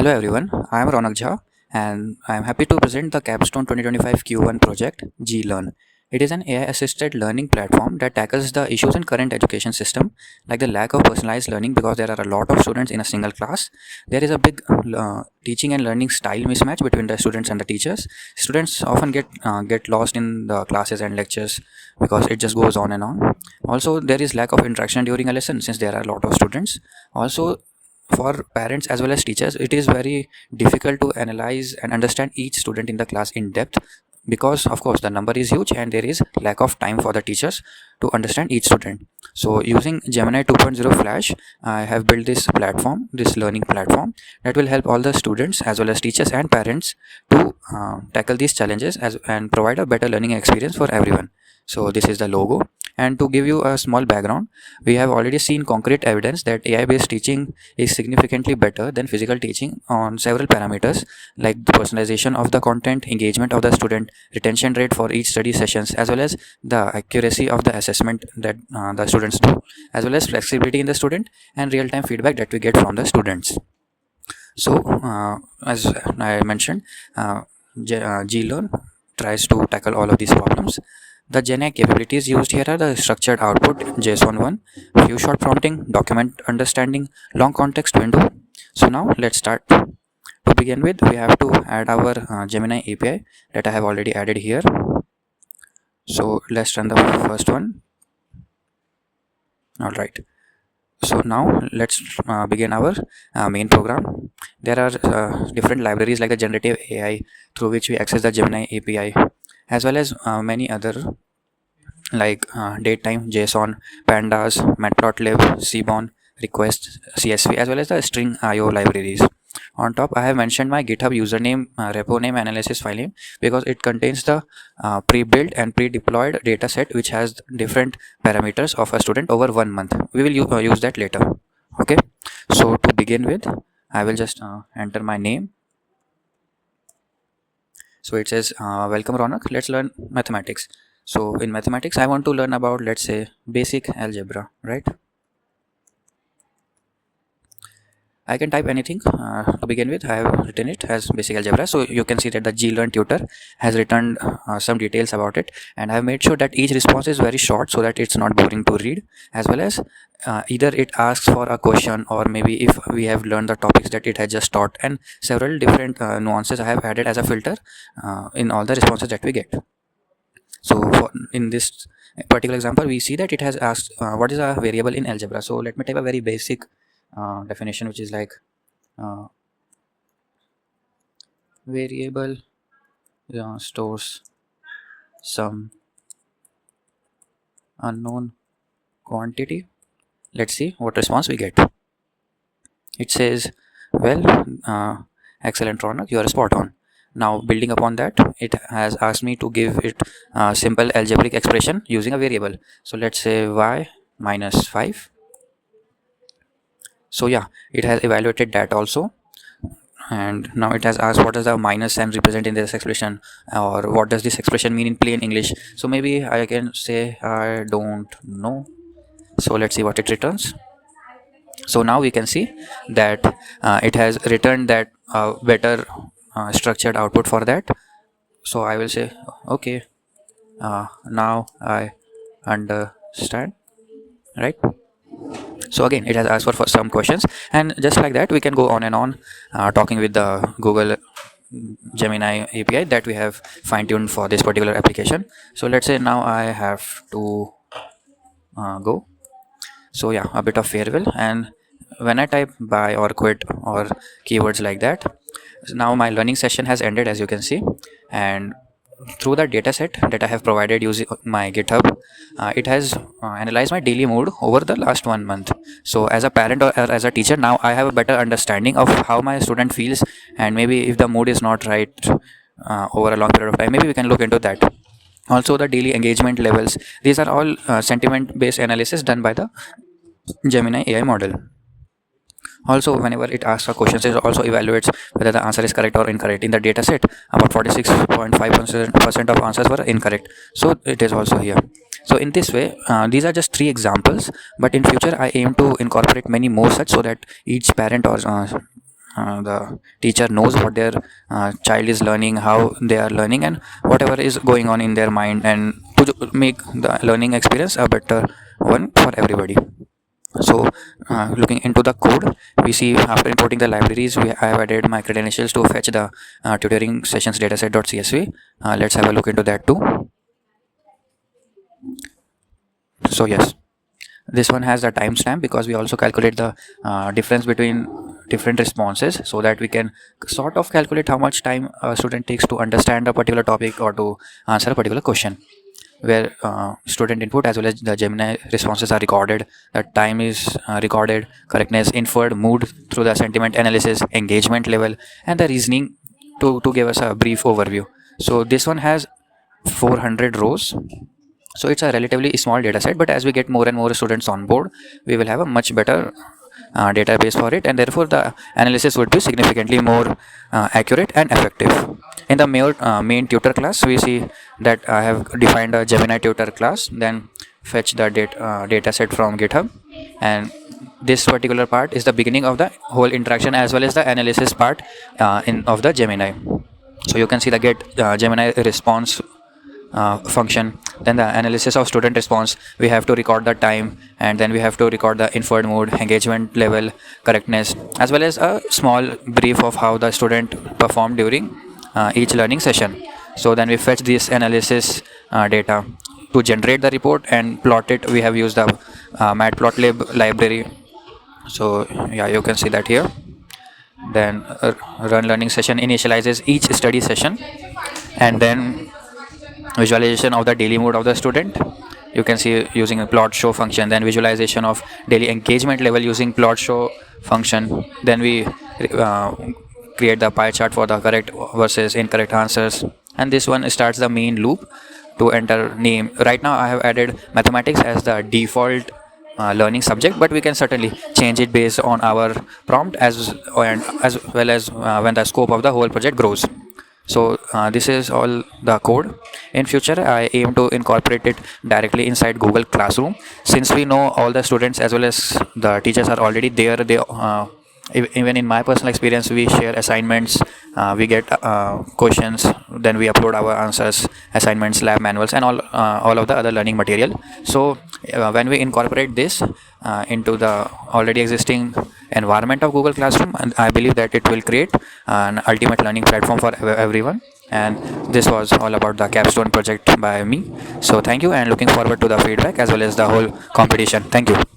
Hello everyone, I am Raunak Jha and I am happy to present the Capstone 2025 Q1 project GLearn. It is an AI-assisted learning platform that tackles the issues in current education system like the lack of personalized learning because there are a lot of students in a single class. There is a big teaching and learning style mismatch between the students and the teachers. Students often get lost in the classes and lectures because it just goes on and on. Also, there is lack of interaction during a lesson since there are a lot of students. Also, for parents as well as teachers, it is very difficult to analyze and understand each student in the class in depth because of course the number is huge and there is lack of time for the teachers to understand each student. So using Gemini 2.0 Flash, I have built this platform, this learning platform that will help all the students as well as teachers and parents to tackle these challenges and provide a better learning experience for everyone. So this is the logo, and to give you a small background, we have already seen concrete evidence that AI-based teaching is significantly better than physical teaching on several parameters like the personalization of the content, engagement of the student, retention rate for each study sessions, as well as the accuracy of the assessment that the students do, as well as flexibility in the student and real-time feedback that we get from the students. So as I mentioned, GLearn tries to tackle all of these problems. The GenAI capabilities used here are the structured output, JSON 1, few short prompting, document understanding, long context window. So now let's start. To begin with, we have to add our Gemini API that I have already added here. So let's run the first one. All right. So now let's begin our main program. There are different libraries like the generative AI through which we access the Gemini API, as well as many other like datetime, JSON, pandas, matplotlib, cbon, request, csv, as well as the string io libraries. On top, I have mentioned my GitHub username, repo name, analysis file name because it contains the pre-built and pre-deployed data set which has different parameters of a student over 1 month. We will use that later. Okay, so to begin with, I will just enter my name. So it says welcome Raunak, let's learn mathematics. So in mathematics, I want to learn about, let's say, basic algebra, right? I can type anything to begin with. I have written it as basic algebra. So you can see that the GLearn tutor has written some details about it, and I have made sure that each response is very short so that it's not boring to read, as well as either it asks for a question or maybe if we have learned the topics that it has just taught, and several different nuances I have added as a filter in all the responses that we get. So in this particular example, we see that it has asked what is a variable in algebra. So let me type a very basic definition, which is like variable stores some unknown quantity. Let's see what response we get. It says, well, excellent Raunak, you are spot on. Now building upon that, it has asked me to give it a simple algebraic expression using a variable. So let's say y minus 5. So yeah, it has evaluated that also, and now it has asked what does the minus sign represent in this expression, or what does this expression mean in plain English. So maybe I can say I don't know. So let's see what it returns. So now we can see that it has returned that better structured output for that. So I will say okay, now I understand, right? So again, it has asked for some questions, and just like that we can go on and on talking with the Google Gemini API that we have fine-tuned for this particular application. So let's say now I have to go. So yeah, a bit of farewell, and when I type buy or quit or keywords like that, now my learning session has ended, as you can see, and through the data set that I have provided using my GitHub, it has analyzed my daily mood over the last 1 month. So as a parent or as a teacher, now I have a better understanding of how my student feels, and maybe if the mood is not right over a long period of time, maybe we can look into that. Also the daily engagement levels, these are all sentiment based analysis done by the Gemini AI model. Also, whenever it asks a question, it also evaluates whether the answer is correct or incorrect. In the data set, about 46.5% of answers were incorrect. So it is also here. So in this way, these are just 3 examples, but in future I aim to incorporate many more such, so that each parent or the teacher knows what their child is learning, how they are learning, and whatever is going on in their mind, and to make the learning experience a better one for everybody. So looking into the code, we see after importing the libraries, I have added my credentials to fetch the tutoring sessions dataset.csv. Let's have a look into that too. So yes, this one has the timestamp because we also calculate the difference between different responses, so that we can sort of calculate how much time a student takes to understand a particular topic or to answer a particular question, where student input as well as the Gemini responses are recorded. The time is recorded, correctness inferred, mood through the sentiment analysis, engagement level, and the reasoning to give us a brief overview. So this one has 400 rows. So it's a relatively small data set, but as we get more and more students on board, we will have a much better database for it, and therefore the analysis would be significantly more accurate and effective. In the main tutor class, we see that I have defined a Gemini tutor class, then fetch the data set from GitHub, and this particular part is the beginning of the whole interaction as well as the analysis part of the Gemini. So you can see the get Gemini response function, then the analysis of student response. We have to record the time, and then we have to record the inferred mood, engagement level, correctness, as well as a small brief of how the student performed during each learning session. So then we fetch this analysis data to generate the report and plot it. We have used the matplotlib library. So yeah, you can see that here. Then run learning session initializes each study session, and then visualization of the daily mood of the student, you can see using a plot show function, then visualization of daily engagement level using plot show function, then we create the pie chart for the correct versus incorrect answers, and this one starts the main loop to enter name. Right now I have added mathematics as the default learning subject, but we can certainly change it based on our prompt as well as when the scope of the whole project grows. So this is all the code. In future, I aim to incorporate it directly inside Google Classroom. Since we know all the students as well as the teachers are already there, they even in my personal experience, we share assignments, we get questions, then we upload our answers, assignments, lab manuals, and all of the other learning material. So when we incorporate this into the already existing environment of Google Classroom, and I believe that it will create an ultimate learning platform for everyone. And this was all about the capstone project by me. So thank you, and looking forward to the feedback as well as the whole competition. Thank you.